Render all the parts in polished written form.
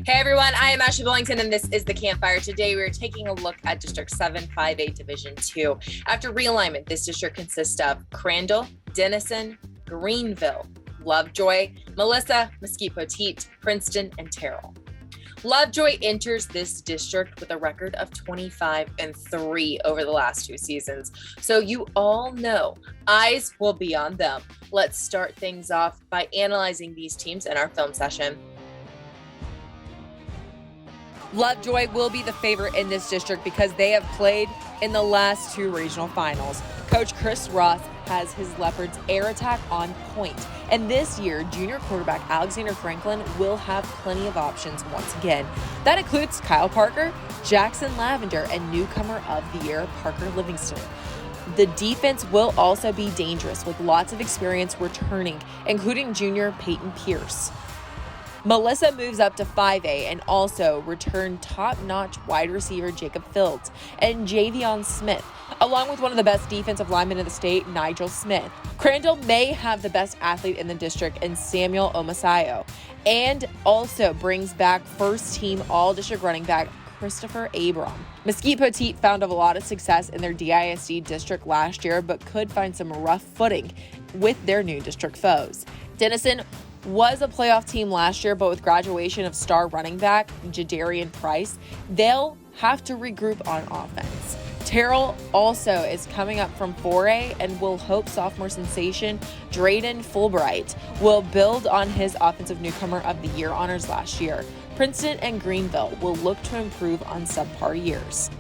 Hey everyone, I am Ashley Billington and this is the Campfire. Today we're taking a look at District 758 Division 2. After realignment, this district consists of Crandall, Denison, Greenville, Lovejoy, Melissa, Mesquite Poteet, Princeton, and Terrell. Lovejoy enters this district with a record of 25-3 over the last two seasons. So you all know eyes will be on them. Let's start things off by analyzing these teams in our film session. Lovejoy will be the favorite in this district because they have played in the last two regional finals. Coach Chris Ross has his Leopards air attack on point. And this year, junior quarterback Alexander Franklin will have plenty of options once again. That includes Kyle Parker, Jackson Lavender, and newcomer of the year, Parker Livingston. The defense will also be dangerous with lots of experience returning, including junior Peyton Pierce. Melissa moves up to 5A and also returned top-notch wide receiver Jacob Fields and Javion Smith, along with one of the best defensive linemen in the state, Nigel Smith. Crandall may have the best athlete in the district in Samuel Omasayo, and also brings back first-team all-district running back Christopher Abram. Mesquite Poteet found a lot of success in their DISD district last year, but could find some rough footing with their new district foes. Denison was a playoff team last year, but with graduation of star running back Jadarian Price, they'll have to regroup on offense. Terrell also is coming up from 4A and will hope sophomore sensation Drayden Fulbright will build on his offensive newcomer of the year honors last year. Princeton and Greenville will look to improve on subpar years.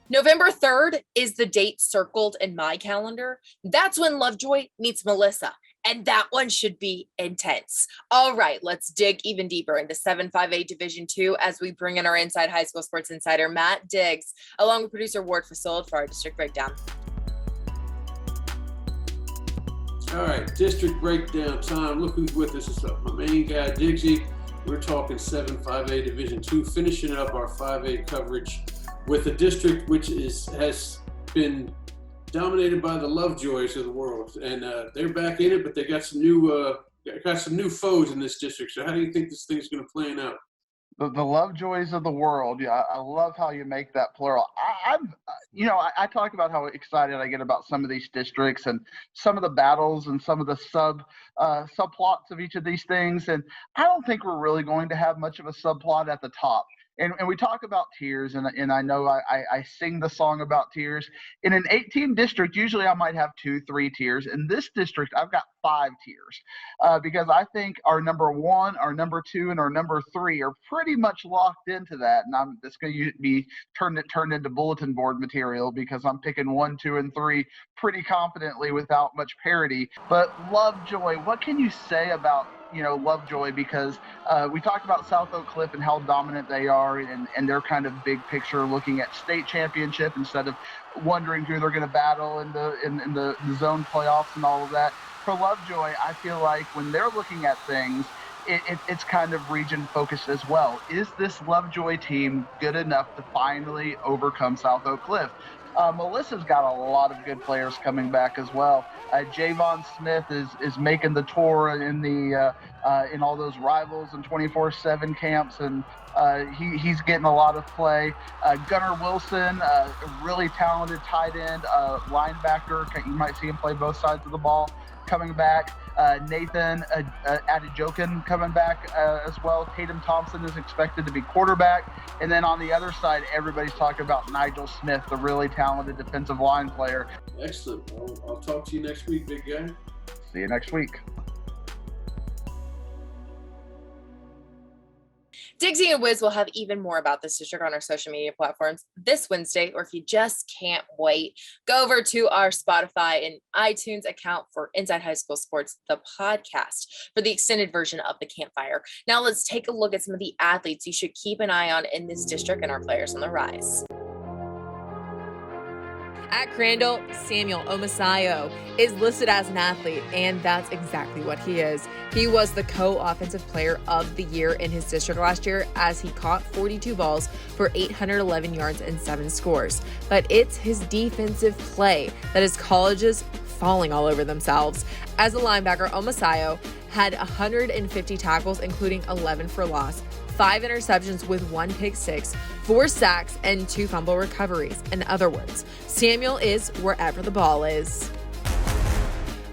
November 3rd is the date circled in my calendar. That's when Lovejoy meets Melissa. And that one should be intense. All right, let's dig even deeper into 758 Division 2 as we bring in our Inside High School Sports Insider, Matt Diggs, along with producer Ward Fasold for our district breakdown. All right, district breakdown time. Look who's with us. It's my main guy, Diggsy. We're talking 758 Division 2, finishing up our 5A coverage with a district which has been dominated by the Lovejoys of the world, and they're back in it, but they got some new foes in this district. So how do you think this thing's going to play out? The Lovejoys of the world. Yeah, I love how you make that plural. I talk about how excited I get about some of these districts and some of the battles and some of the subplots of each of these things, and I don't think we're really going to have much of a subplot at the top. And we talk about tiers, and I know I sing the song about tiers. In an 18 district, usually I might have 2-3 tiers. In this district, I've got 5 tiers because I think our number 1, our number 2, and our number 3 are pretty much locked into that. And it's going to be turned into bulletin board material because I'm picking 1, 2, and 3 pretty confidently without much parity. But Lovejoy, what can you say about Lovejoy, because we talked about South Oak Cliff and how dominant they are and their kind of big picture looking at state championship instead of wondering who they're going to battle in the zone playoffs and all of that. For Lovejoy, I feel like when they're looking at things, it's kind of region focused as well. Is this Lovejoy team good enough to finally overcome South Oak Cliff? Melissa's got a lot of good players coming back as well. Javon Smith is making the tour in all those rivals and 24/7 camps, and he's getting a lot of play. Gunnar Wilson, a really talented tight end, linebacker. You might see him play both sides of the ball, coming back. Nathan Adejokin coming back as well. Tatum Thompson is expected to be quarterback. And then on the other side, everybody's talking about Nigel Smith, the really talented defensive line player. Excellent. I'll talk to you next week, big guy. See you next week. Diggsy and Wiz will have even more about this district on our social media platforms this Wednesday, or if you just can't wait, go over to our Spotify and iTunes account for Inside High School Sports, the podcast, for the extended version of the Campfire. Now let's take a look at some of the athletes you should keep an eye on in this district and our players on the rise. At Crandall, Samuel Omasayo is listed as an athlete, and that's exactly what he is. He was the co-offensive player of the year in his district last year as he caught 42 balls for 811 yards and 7 scores. But it's his defensive play that his colleges falling all over themselves. As a linebacker, Omasayo had 150 tackles, including 11 for loss, 5 interceptions with 1 pick six, 4 sacks, and 2 fumble recoveries. In other words, Samuel is wherever the ball is.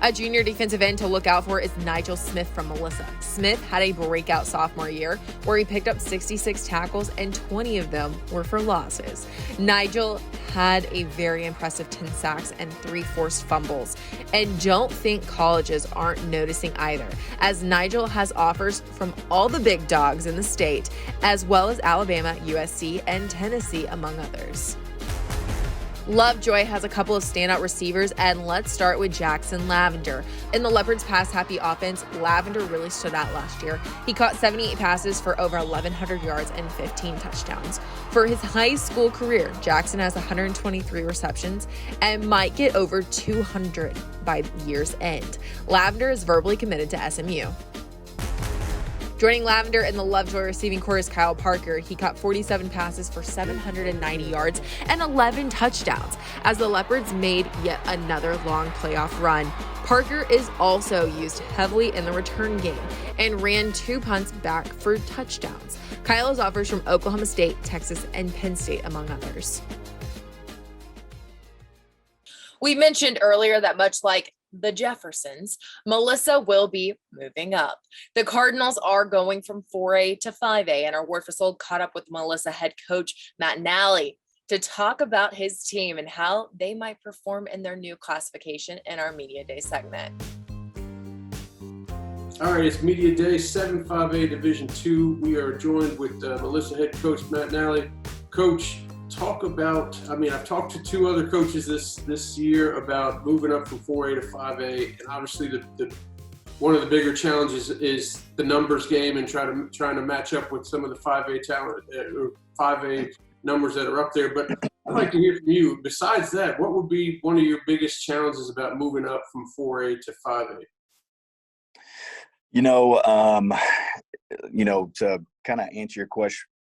A junior defensive end to look out for is Nigel Smith from Melissa. Smith had a breakout sophomore year where he picked up 66 tackles and 20 of them were for losses. Nigel had a very impressive 10 sacks and 3 forced fumbles. And don't think colleges aren't noticing either, as Nigel has offers from all the big dogs in the state, as well as Alabama, USC, and Tennessee, among others. Lovejoy has a couple of standout receivers, and let's start with Jackson Lavender. In the Leopards' pass-happy offense, Lavender really stood out last year. He caught 78 passes for over 1,100 yards and 15 touchdowns. For his high school career, Jackson has 123 receptions and might get over 200 by year's end. Lavender is verbally committed to SMU. Joining Lavender in the Lovejoy receiving corps is Kyle Parker. He caught 47 passes for 790 yards and 11 touchdowns as the Leopards made yet another long playoff run. Parker is also used heavily in the return game and ran 2 punts back for touchdowns. Kyle has offers from Oklahoma State, Texas, and Penn State, among others. We mentioned earlier that much like the Jeffersons, Melissa will be moving up. The Cardinals are going from 4A to 5A, and our Ward Fasold caught up with Melissa head coach Matt Nally to talk about his team and how they might perform in their new classification in our Media Day segment. All right, it's Media Day, 7-5A Division II. We are joined with Melissa head coach Matt Nally. Coach, talk about, I've talked to 2 other coaches this year about moving up from 4A to 5A, and obviously the one of the bigger challenges is the numbers game and trying to match up with some of the 5A talent or 5A numbers that are up there. But I'd like to hear from you. Besides that, what would be one of your biggest challenges about moving up from 4A to 5A? To kind of answer your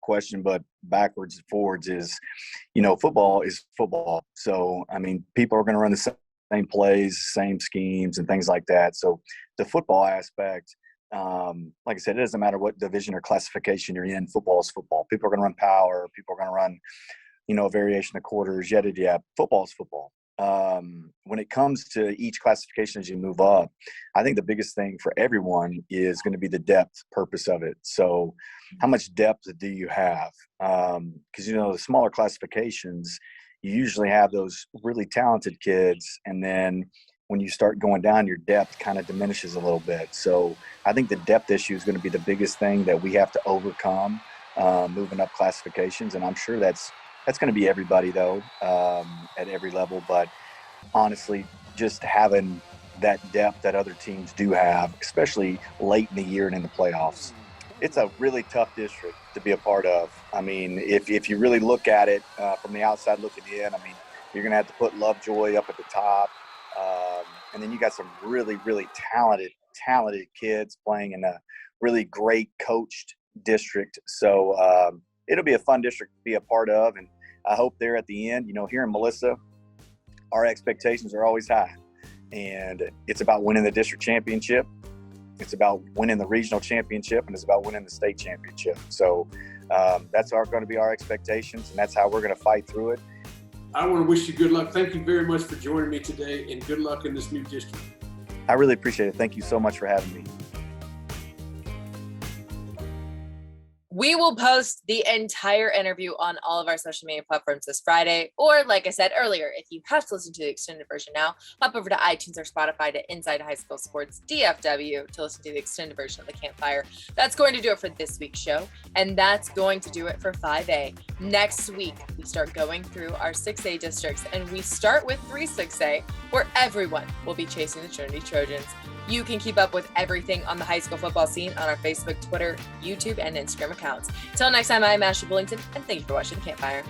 question, but backwards and forwards is, football is football. So, people are going to run the same plays, same schemes and things like that. So the football aspect, like I said, it doesn't matter what division or classification you're in. Football is football. People are going to run power. People are going to run, a variation of quarters, yada. Football is football. When it comes to each classification as you move up, I think the biggest thing for everyone is going to be the depth purpose of it. So how much depth do you have? Because, the smaller classifications, you usually have those really talented kids. And then when you start going down, your depth kind of diminishes a little bit. So I think the depth issue is going to be the biggest thing that we have to overcome moving up classifications. And I'm sure that's going to be everybody, though, at every level. But honestly, just having that depth that other teams do have, especially late in the year and in the playoffs, it's a really tough district to be a part of. If you really look at it from the outside looking in, you're going to have to put Lovejoy up at the top. And then you got some really, really talented kids playing in a really great coached district. So, it'll be a fun district to be a part of, and I hope there at the end, here in Melissa, our expectations are always high, and it's about winning the district championship. It's about winning the regional championship, and it's about winning the state championship. So that's going to be our expectations, and that's how we're going to fight through it. I want to wish you good luck. Thank you very much for joining me today, and good luck in this new district. I really appreciate it. Thank you so much for having me. We will post the entire interview on all of our social media platforms this Friday. Or like I said earlier, if you have to listen to the extended version now, hop over to iTunes or Spotify to Inside High School Sports DFW to listen to the extended version of the Campfire. That's going to do it for this week's show. And that's going to do it for 5A. Next week, we start going through our 6A districts, and we start with 3-6A, where everyone will be chasing the Trinity Trojans. You can keep up with everything on the high school football scene on our Facebook, Twitter, YouTube, and Instagram accounts. Until next time, I'm Ashley Bullington, and thank you for watching The Campfire.